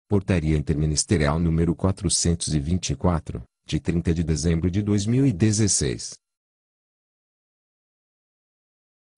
Portaria Interministerial número 424, de 30 de dezembro de 2016.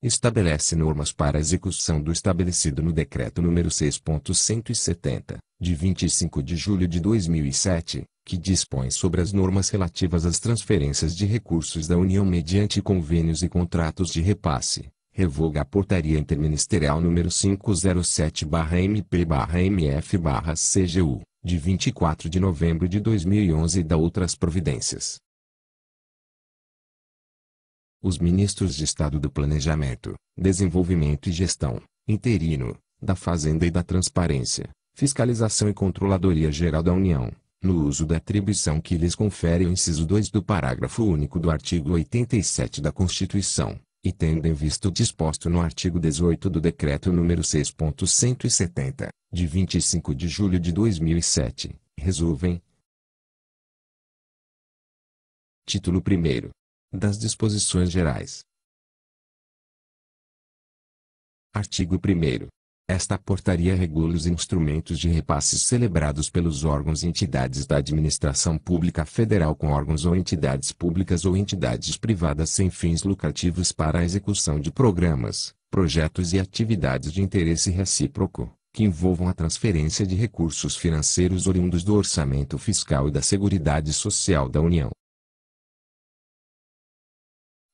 Estabelece normas para a execução do estabelecido no Decreto número 6.170, de 25 de julho de 2007, que dispõe sobre as normas relativas às transferências de recursos da União mediante convênios e contratos de repasse. Revoga a Portaria Interministerial número 507/MP/MF/CGU, de 24 de novembro de 2011 e dá outras providências. Os ministros de Estado do Planejamento, Desenvolvimento e Gestão, interino, da Fazenda e da Transparência, Fiscalização e Controladoria Geral da União, no uso da atribuição que lhes confere o inciso 2 do parágrafo único do artigo 87 da Constituição, e tendo em vista o disposto no artigo 18 do Decreto número 6.170, de 25 de julho de 2007, resolvem. Título 1º. Das Disposições Gerais. Artigo 1º. Esta portaria regula os instrumentos de repasses celebrados pelos órgãos e entidades da administração pública federal com órgãos ou entidades públicas ou entidades privadas sem fins lucrativos para a execução de programas, projetos e atividades de interesse recíproco, que envolvam a transferência de recursos financeiros oriundos do orçamento fiscal e da Seguridade Social da União.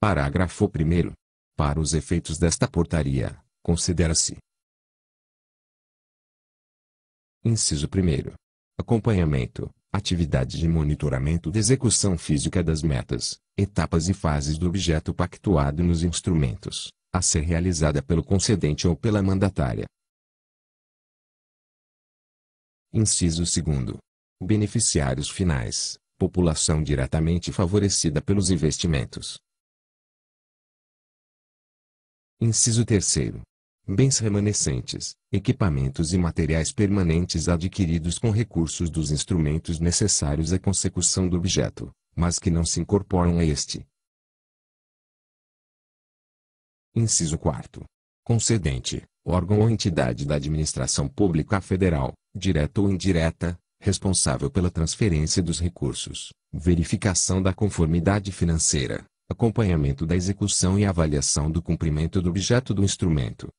Parágrafo 1º. Para os efeitos desta portaria, considera-se: Inciso 1º. Acompanhamento, atividade de monitoramento da execução física das metas, etapas e fases do objeto pactuado nos instrumentos, a ser realizada pelo concedente ou pela mandatária. Inciso 2º. Beneficiários finais, população diretamente favorecida pelos investimentos. Inciso 3º. Bens remanescentes, equipamentos e materiais permanentes adquiridos com recursos dos instrumentos necessários à consecução do objeto, mas que não se incorporam a este. Inciso 4º. Concedente, órgão ou entidade da administração pública federal, direta ou indireta, responsável pela transferência dos recursos, verificação da conformidade financeira, acompanhamento da execução e avaliação do cumprimento do objeto do instrumento.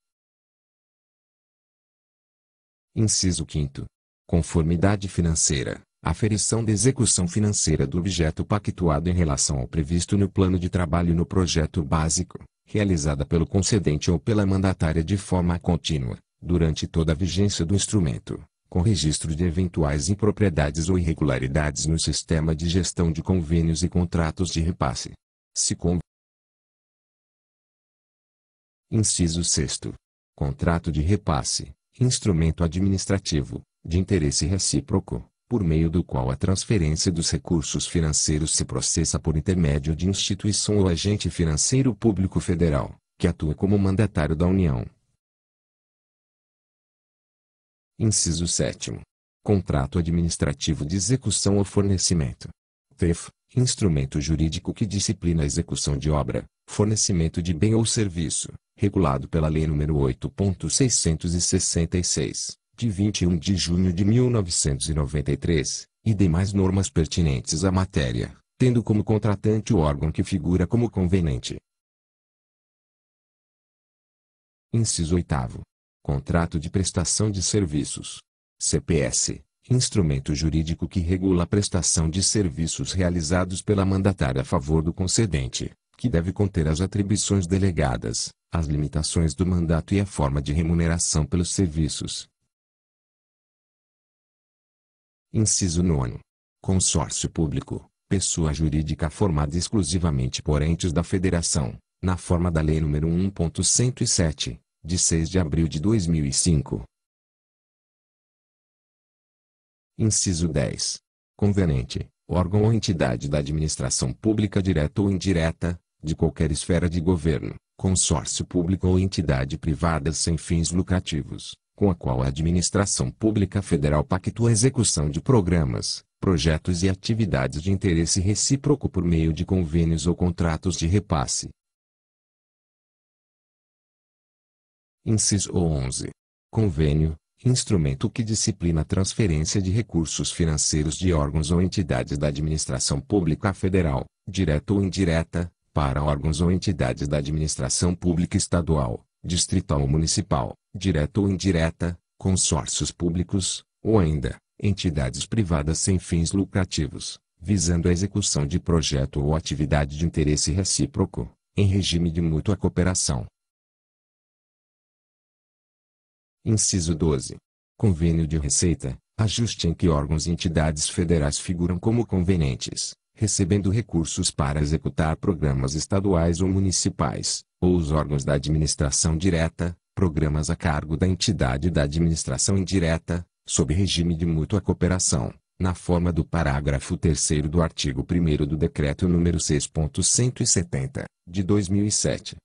Inciso 5º. Conformidade financeira, aferição da execução financeira do objeto pactuado em relação ao previsto no plano de trabalho no projeto básico, realizada pelo concedente ou pela mandatária de forma contínua, durante toda a vigência do instrumento, com registro de eventuais impropriedades ou irregularidades no sistema de gestão de convênios e contratos de repasse. Inciso 6º. Contrato de repasse, instrumento administrativo, de interesse recíproco, por meio do qual a transferência dos recursos financeiros se processa por intermédio de instituição ou agente financeiro público federal, que atua como mandatário da União. Inciso 7º. Contrato administrativo de execução ou fornecimento. TEF, instrumento jurídico que disciplina a execução de obra, fornecimento de bem ou serviço, regulado pela Lei nº 8.666, de 21 de junho de 1993, e demais normas pertinentes à matéria, tendo como contratante o órgão que figura como convenente. Inciso 8º. Contrato de prestação de serviços. CPS, instrumento jurídico que regula a prestação de serviços realizados pela mandatária a favor do concedente, que deve conter as atribuições delegadas, as limitações do mandato e a forma de remuneração pelos serviços. Inciso 9º. Consórcio público, pessoa jurídica formada exclusivamente por entes da Federação, na forma da Lei nº 1.107, de 6 de abril de 2005. Inciso 10. Convenente, órgão ou entidade da administração pública direta ou indireta, de qualquer esfera de governo, consórcio público ou entidade privada sem fins lucrativos, com a qual a administração pública federal pactua a execução de programas, projetos e atividades de interesse recíproco por meio de convênios ou contratos de repasse. Inciso 11. Convênio, Instrumento que disciplina a transferência de recursos financeiros de órgãos ou entidades da administração pública federal, direta ou indireta, para órgãos ou entidades da administração pública estadual, distrital ou municipal, direta ou indireta, consórcios públicos, ou ainda, entidades privadas sem fins lucrativos, visando a execução de projeto ou atividade de interesse recíproco, em regime de mútua cooperação. Inciso 12. Convênio de receita, ajuste em que órgãos e entidades federais figuram como convenientes, recebendo recursos para executar programas estaduais ou municipais, ou os órgãos da administração direta, programas a cargo da entidade da administração indireta, sob regime de mútua cooperação, na forma do parágrafo 3º do artigo 1º do Decreto nº 6.170, de 2007.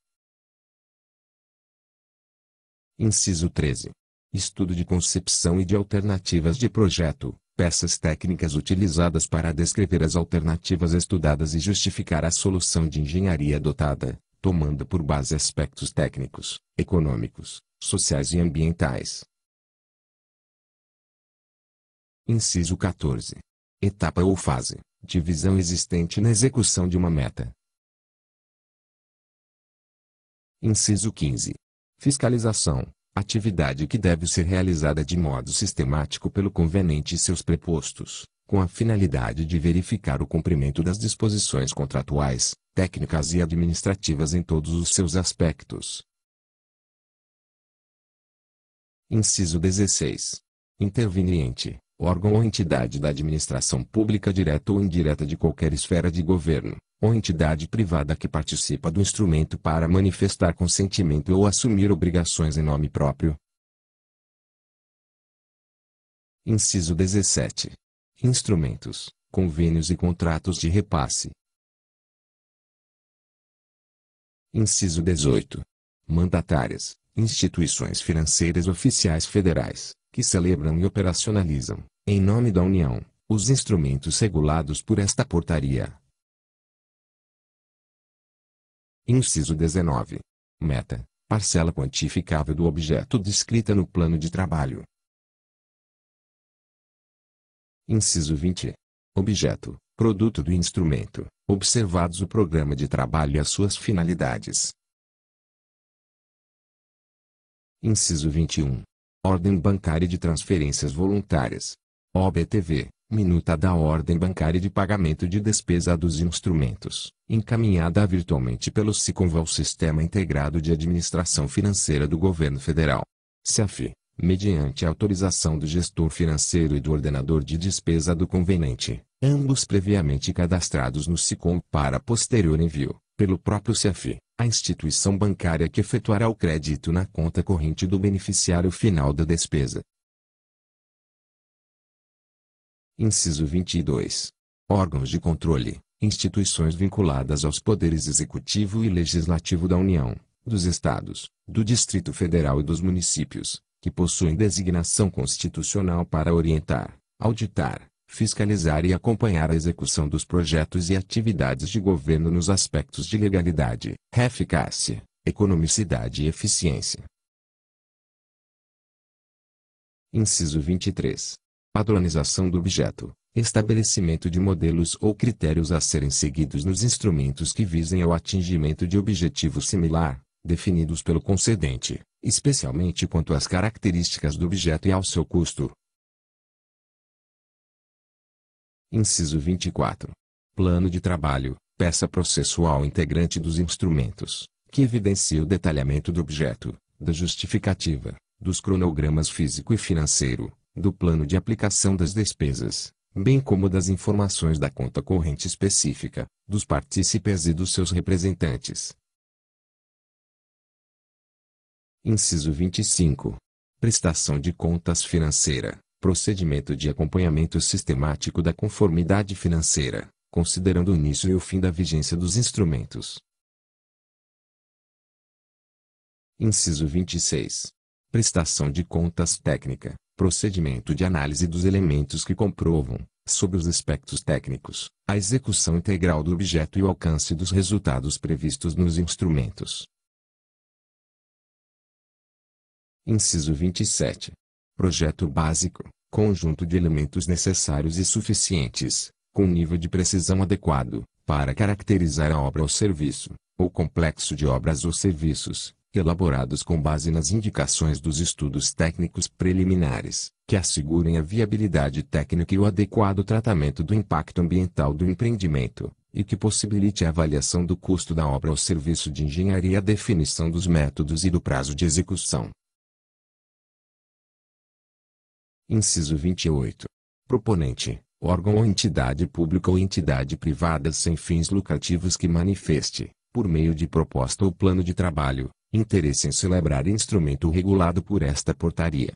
Inciso 13. Estudo de concepção e de alternativas de projeto, peças técnicas utilizadas para descrever as alternativas estudadas e justificar a solução de engenharia adotada, tomando por base aspectos técnicos, econômicos, sociais e ambientais. Inciso 14. Etapa ou fase, divisão existente na execução de uma meta. Inciso 15. Fiscalização, atividade que deve ser realizada de modo sistemático pelo convenente e seus prepostos, com a finalidade de verificar o cumprimento das disposições contratuais, técnicas e administrativas em todos os seus aspectos. Inciso 16. Interveniente, órgão ou entidade da administração pública direta ou indireta de qualquer esfera de governo, ou entidade privada que participa do instrumento para manifestar consentimento ou assumir obrigações em nome próprio. Inciso 17. Instrumentos, convênios e contratos de repasse. Inciso 18. Mandatárias, instituições financeiras oficiais federais, que celebram e operacionalizam, em nome da União, os instrumentos regulados por esta portaria. Inciso 19. Meta, parcela quantificável do objeto descrita no plano de trabalho. Inciso 20. Objeto, produto do instrumento, observados o programa de trabalho e as suas finalidades. Inciso 21. Ordem bancária de transferências voluntárias. OBTV, minuta da ordem bancária de pagamento de despesa dos instrumentos, encaminhada virtualmente pelo SICONV ao Sistema Integrado de Administração Financeira do Governo Federal. SEAF, mediante autorização do gestor financeiro e do ordenador de despesa do convenente, ambos previamente cadastrados no SICONV para posterior envio, pelo próprio SEAF, à instituição bancária que efetuará o crédito na conta corrente do beneficiário final da despesa. Inciso 22. Órgãos de controle, instituições vinculadas aos poderes executivo e legislativo da União, dos Estados, do Distrito Federal e dos municípios, que possuem designação constitucional para orientar, auditar, fiscalizar e acompanhar a execução dos projetos e atividades de governo nos aspectos de legalidade, eficácia, economicidade e eficiência. Inciso 23. Padronização do objeto, estabelecimento de modelos ou critérios a serem seguidos nos instrumentos que visem ao atingimento de objetivo similar, definidos pelo concedente, especialmente quanto às características do objeto e ao seu custo. Inciso 24. Plano de trabalho, peça processual integrante dos instrumentos, que evidencia o detalhamento do objeto, da justificativa, dos cronogramas físico e financeiro, do plano de aplicação das despesas, bem como das informações da conta corrente específica, dos partícipes e dos seus representantes. Inciso 25. Prestação de contas financeira, procedimento de acompanhamento sistemático da conformidade financeira, considerando o início e o fim da vigência dos instrumentos. Inciso 26. Prestação de contas técnica, procedimento de análise dos elementos que comprovam, sob os aspectos técnicos, a execução integral do objeto e o alcance dos resultados previstos nos instrumentos. Inciso 27. Projeto básico, conjunto de elementos necessários e suficientes, com nível de precisão adequado, para caracterizar a obra ou serviço, ou complexo de obras ou serviços, elaborados com base nas indicações dos estudos técnicos preliminares, que assegurem a viabilidade técnica e o adequado tratamento do impacto ambiental do empreendimento, e que possibilite a avaliação do custo da obra ou serviço de engenharia e a definição dos métodos e do prazo de execução. Inciso 28. Proponente, órgão ou entidade pública ou entidade privada sem fins lucrativos que manifeste, por meio de proposta ou plano de trabalho, interesse em celebrar instrumento regulado por esta portaria.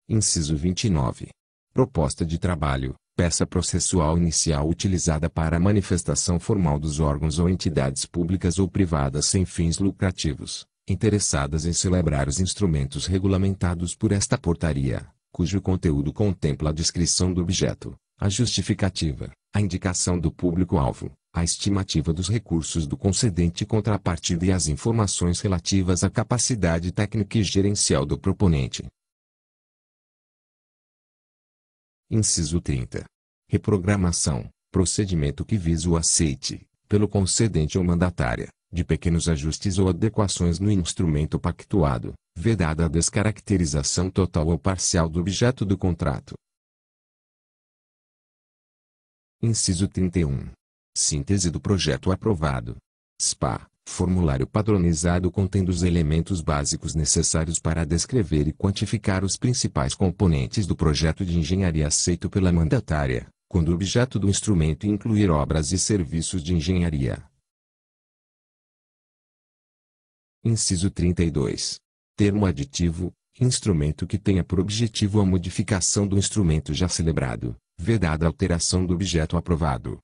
Inciso 29. Proposta de trabalho, peça processual inicial utilizada para a manifestação formal dos órgãos ou entidades públicas ou privadas sem fins lucrativos, interessadas em celebrar os instrumentos regulamentados por esta portaria, cujo conteúdo contempla a descrição do objeto, a justificativa, a indicação do público-alvo, a estimativa dos recursos do concedente e contrapartida e as informações relativas à capacidade técnica e gerencial do proponente. Inciso 30. Reprogramação, procedimento que visa o aceite, pelo concedente ou mandatária, de pequenos ajustes ou adequações no instrumento pactuado, vedada a descaracterização total ou parcial do objeto do contrato. Inciso 31. Síntese do projeto aprovado. SPA, formulário padronizado contendo os elementos básicos necessários para descrever e quantificar os principais componentes do projeto de engenharia aceito pela mandatária, quando o objeto do instrumento incluir obras e serviços de engenharia. Inciso 32. Termo aditivo, instrumento que tenha por objetivo a modificação do instrumento já celebrado, vedada a alteração do objeto aprovado.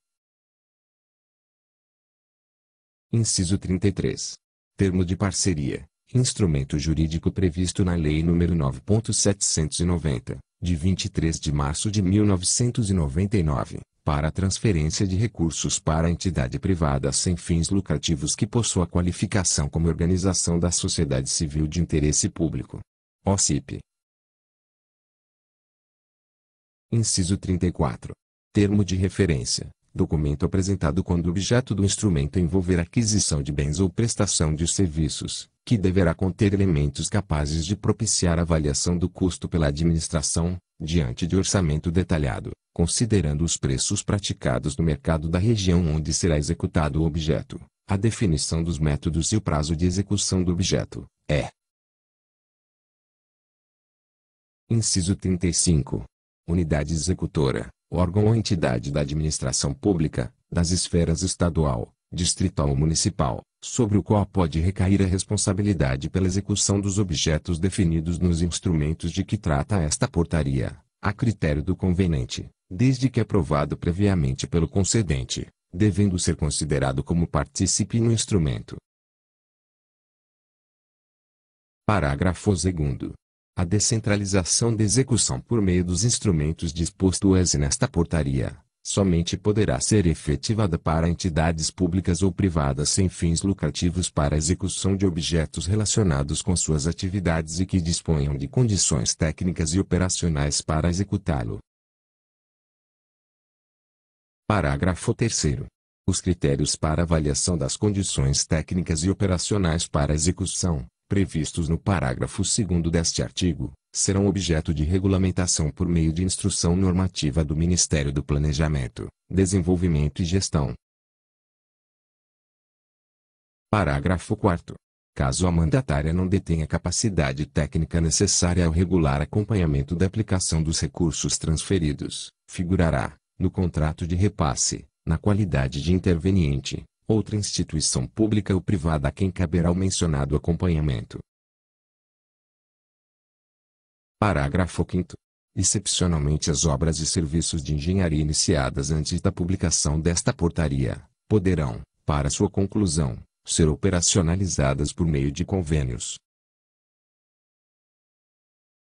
Inciso 33. Termo de parceria, instrumento jurídico previsto na Lei nº 9.790, de 23 de março de 1999, para a transferência de recursos para a entidade privada sem fins lucrativos que possua qualificação como organização da sociedade civil de interesse público. OCIP. Inciso 34. Termo de referência, documento apresentado quando o objeto do instrumento envolver aquisição de bens ou prestação de serviços, que deverá conter elementos capazes de propiciar avaliação do custo pela administração, diante de orçamento detalhado, considerando os preços praticados no mercado da região onde será executado o objeto, a definição dos métodos e o prazo de execução do objeto. Inciso 35. Unidade executora, órgão ou entidade da administração pública, das esferas estadual, distrital ou municipal, sobre o qual pode recair a responsabilidade pela execução dos objetos definidos nos instrumentos de que trata esta portaria, a critério do convenente, desde que aprovado previamente pelo concedente, devendo ser considerado como partícipe no instrumento. Parágrafo 2º. A descentralização da execução por meio dos instrumentos dispostos nesta portaria, somente poderá ser efetivada para entidades públicas ou privadas sem fins lucrativos para a execução de objetos relacionados com suas atividades e que disponham de condições técnicas e operacionais para executá-lo. Parágrafo 3º. Os critérios para avaliação das condições técnicas e operacionais para a execução, previstos no parágrafo 2º deste artigo, serão objeto de regulamentação por meio de instrução normativa do Ministério do Planejamento, Desenvolvimento e Gestão. Parágrafo 4º. Caso a mandatária não detenha capacidade técnica necessária ao regular acompanhamento da aplicação dos recursos transferidos, figurará, no contrato de repasse, na qualidade de interveniente, outra instituição pública ou privada a quem caberá o mencionado acompanhamento. Parágrafo 5º. Excepcionalmente as obras e serviços de engenharia iniciadas antes da publicação desta portaria, poderão, para sua conclusão, ser operacionalizadas por meio de convênios.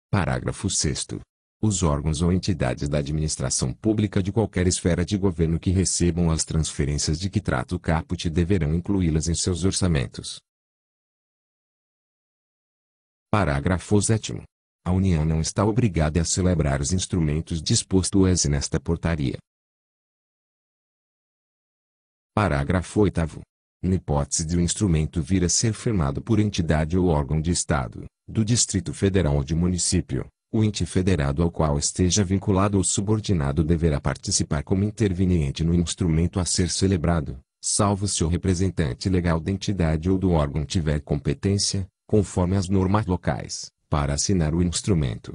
Parágrafo 6º. Os órgãos ou entidades da administração pública de qualquer esfera de governo que recebam as transferências de que trata o caput deverão incluí-las em seus orçamentos. Parágrafo 7º. A União não está obrigada a celebrar os instrumentos dispostos nesta portaria. Parágrafo 8º. Na hipótese de o instrumento vir a ser firmado por entidade ou órgão de Estado, do Distrito Federal ou de município, o ente federado ao qual esteja vinculado ou subordinado deverá participar como interveniente no instrumento a ser celebrado, salvo se o representante legal da entidade ou do órgão tiver competência, conforme as normas locais, para assinar o instrumento.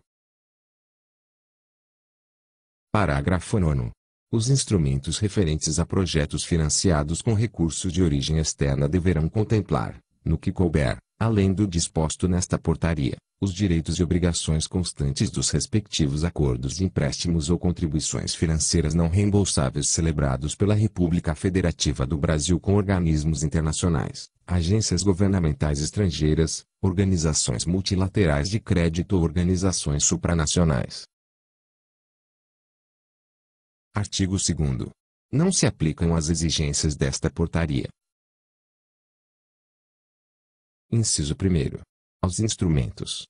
Parágrafo 9º. Os instrumentos referentes a projetos financiados com recursos de origem externa deverão contemplar, no que couber, além do disposto nesta portaria, os direitos e obrigações constantes dos respectivos acordos de empréstimos ou contribuições financeiras não reembolsáveis celebrados pela República Federativa do Brasil com organismos internacionais, agências governamentais estrangeiras, organizações multilaterais de crédito ou organizações supranacionais. Artigo 2º. Não se aplicam as exigências desta portaria. Inciso 1º. Aos instrumentos.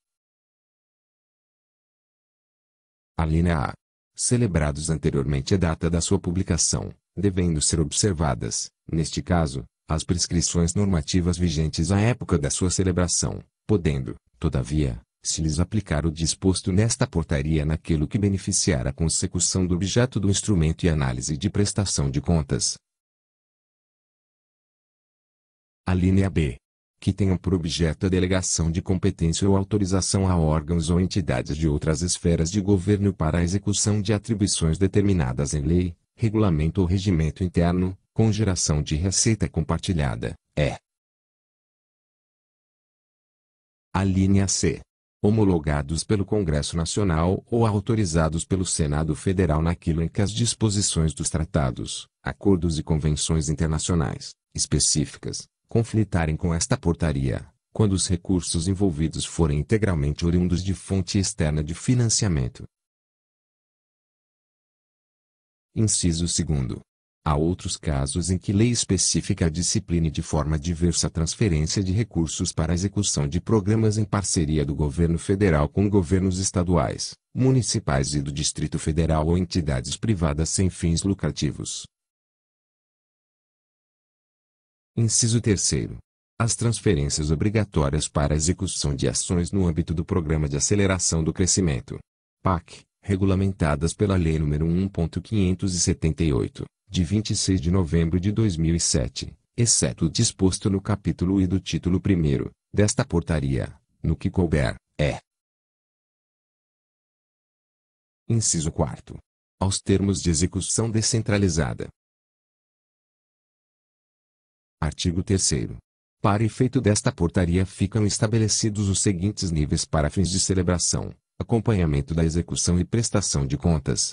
Alínea A. Celebrados anteriormente à data da sua publicação, devendo ser observadas, neste caso, as prescrições normativas vigentes à época da sua celebração, podendo, todavia, se lhes aplicar o disposto nesta portaria naquilo que beneficiar a consecução do objeto do instrumento e análise de prestação de contas. Alínea B. Que tenham por objeto a delegação de competência ou autorização a órgãos ou entidades de outras esferas de governo para a execução de atribuições determinadas em lei, regulamento ou regimento interno, com geração de receita compartilhada, Alínea C. Homologados pelo Congresso Nacional ou autorizados pelo Senado Federal naquilo em que as disposições dos tratados, acordos e convenções internacionais, específicas, conflitarem com esta portaria, quando os recursos envolvidos forem integralmente oriundos de fonte externa de financiamento. Inciso 2º. Há outros casos em que lei específica discipline de forma diversa a transferência de recursos para a execução de programas em parceria do governo federal com governos estaduais, municipais e do Distrito Federal ou entidades privadas sem fins lucrativos. Inciso 3º. As transferências obrigatórias para a execução de ações no âmbito do Programa de Aceleração do Crescimento, PAC, regulamentadas pela Lei nº 1.578, de 26 de novembro de 2007, exceto o disposto no capítulo I do título 1º, desta portaria, no que couber, Inciso 4º. Aos termos de execução descentralizada. Artigo 3º. Para efeito desta portaria ficam estabelecidos os seguintes níveis para fins de celebração, acompanhamento da execução e prestação de contas.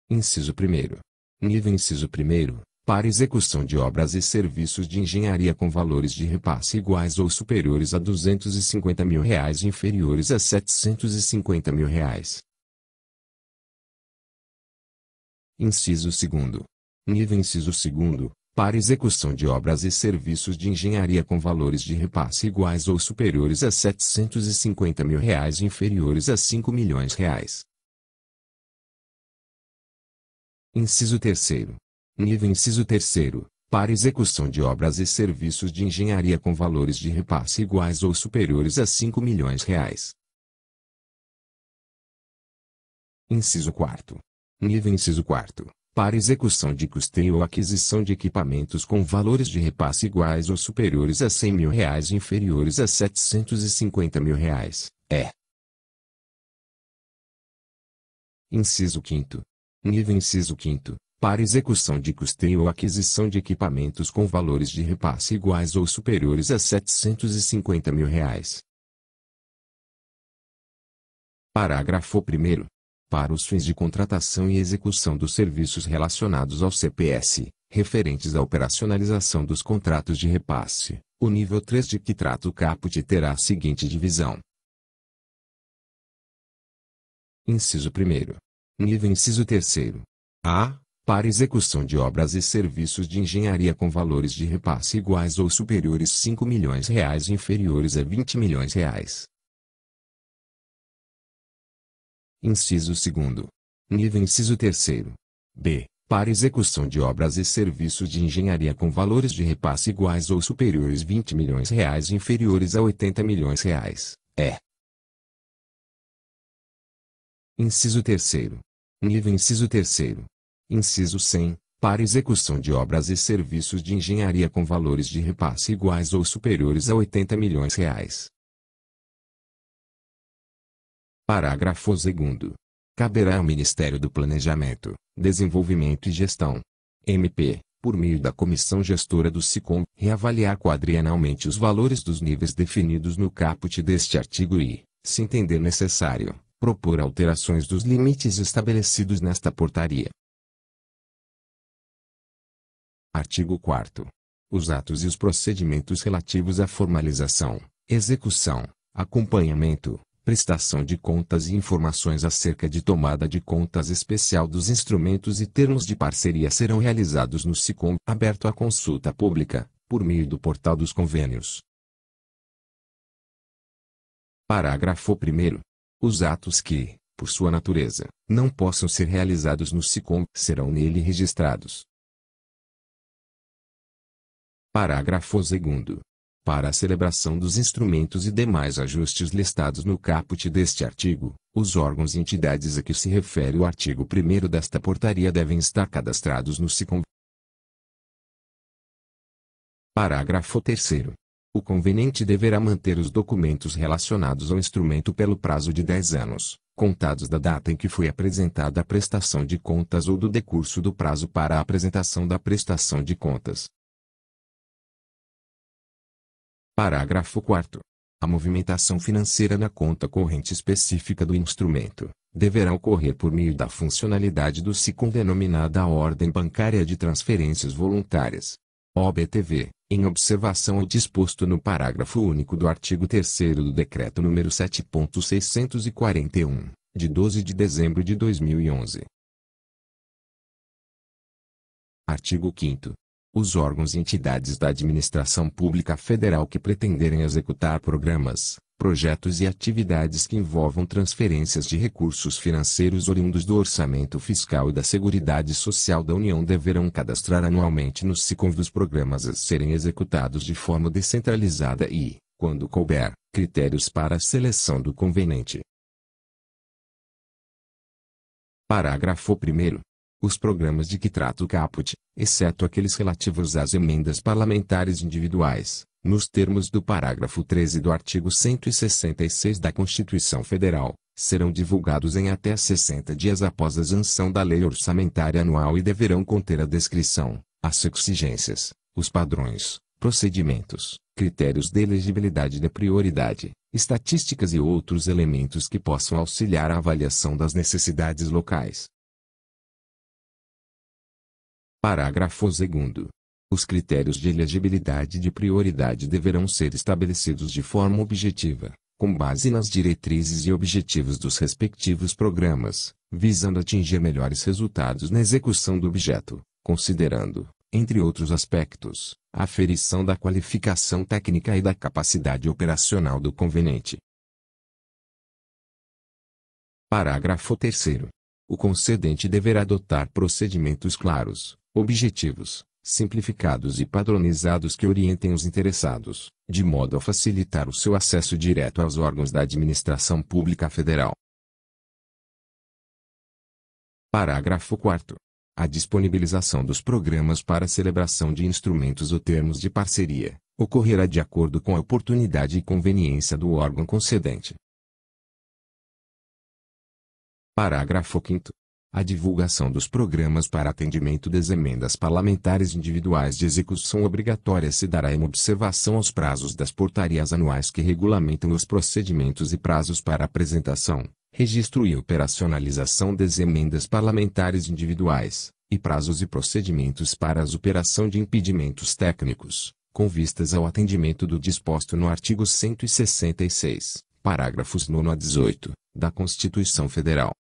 Inciso 1º. Nível Inciso 1º. Para execução de obras e serviços de engenharia com valores de repasse iguais ou superiores a R$ 250 mil e inferiores a R$ 750 mil. Inciso 2º. Nível Inciso 2º. Para execução de obras e serviços de engenharia com valores de repasse iguais ou superiores a R$ 750 mil e inferiores a R$ 5 milhões. Inciso 3º. Nível Inciso 3º. Para execução de obras e serviços de engenharia com valores de repasse iguais ou superiores a R$ 5 milhões. Inciso 4º. Nível Inciso 4º. Para execução de custeio ou aquisição de equipamentos com valores de repasse iguais ou superiores a R$ 100 mil e inferiores a R$ 750 mil. Inciso 5º. Nível Inciso 5º. Para execução de custeio ou aquisição de equipamentos com valores de repasse iguais ou superiores a R$ 750 mil. Parágrafo 1º. Para os fins de contratação e execução dos serviços relacionados ao CPS, referentes à operacionalização dos contratos de repasse, o nível 3 de que trata o caput terá a seguinte divisão. Inciso 1º. Nível Inciso 3º. A. para execução de obras e serviços de engenharia com valores de repasse iguais ou superiores a R$ 5 milhões e inferiores a R$ 20 milhões. Inciso 2º. Nível inciso 3º. B. Para execução de obras e serviços de engenharia com valores de repasse iguais ou superiores a R$ 20 milhões e inferiores a R$ 80 milhões. É. Inciso 3º. Nível inciso 3º. Inciso 100. Para execução de obras e serviços de engenharia com valores de repasse iguais ou superiores a R$ 80 milhões. Parágrafo 2º. Caberá ao Ministério do Planejamento, Desenvolvimento e Gestão, MP, por meio da Comissão Gestora do SICOM, reavaliar quadrienalmente os valores dos níveis definidos no caput deste artigo e, se entender necessário, propor alterações dos limites estabelecidos nesta portaria. Artigo 4º. Os atos e os procedimentos relativos à formalização, execução, acompanhamento, prestação de contas e informações acerca de tomada de contas especial dos instrumentos e termos de parceria serão realizados no SICOM, aberto à consulta pública, por meio do portal dos convênios. Parágrafo 1º. Os atos que, por sua natureza, não possam ser realizados no SICOM serão nele registrados. Parágrafo 2º. Para a celebração dos instrumentos e demais ajustes listados no caput deste artigo, os órgãos e entidades a que se refere o artigo 1º desta portaria devem estar cadastrados no SICOM. Parágrafo 3º. O conveniente deverá manter os documentos relacionados ao instrumento pelo prazo de 10 anos, contados da data em que foi apresentada a prestação de contas ou do decurso do prazo para a apresentação da prestação de contas. Parágrafo 4º. A movimentação financeira na conta corrente específica do instrumento deverá ocorrer por meio da funcionalidade do SICOM denominada Ordem Bancária de Transferências Voluntárias, OBTV, em observação ao disposto no parágrafo único do artigo 3º do Decreto nº 7.641, de 12 de dezembro de 2011. Artigo 5º. Os órgãos e entidades da administração pública federal que pretenderem executar programas, projetos e atividades que envolvam transferências de recursos financeiros oriundos do orçamento fiscal e da Seguridade Social da União deverão cadastrar anualmente no SICOM dos programas a serem executados de forma descentralizada e, quando couber, critérios para a seleção do conveniente. Parágrafo 1º. Os programas de que trata o caput, exceto aqueles relativos às emendas parlamentares individuais, nos termos do parágrafo 13 do artigo 166 da Constituição Federal, serão divulgados em até 60 dias após a sanção da Lei Orçamentária Anual e deverão conter a descrição, as exigências, os padrões, procedimentos, critérios de elegibilidade e de prioridade, estatísticas e outros elementos que possam auxiliar a avaliação das necessidades locais. Parágrafo 2º. Os critérios de elegibilidade e de prioridade deverão ser estabelecidos de forma objetiva, com base nas diretrizes e objetivos dos respectivos programas, visando atingir melhores resultados na execução do objeto, considerando, entre outros aspectos, a aferição da qualificação técnica e da capacidade operacional do conveniente. Parágrafo 3º. O concedente deverá adotar procedimentos claros, objetivos, simplificados e padronizados que orientem os interessados, de modo a facilitar o seu acesso direto aos órgãos da administração pública federal. Parágrafo 4º. A disponibilização dos programas para celebração de instrumentos ou termos de parceria ocorrerá de acordo com a oportunidade e conveniência do órgão concedente. Parágrafo 5º. A divulgação dos programas para atendimento das emendas parlamentares individuais de execução obrigatória se dará em observação aos prazos das portarias anuais que regulamentam os procedimentos e prazos para apresentação, registro e operacionalização das emendas parlamentares individuais, e prazos e procedimentos para a operação de impedimentos técnicos, com vistas ao atendimento do disposto no artigo 166, parágrafos 9 a 18, da Constituição Federal.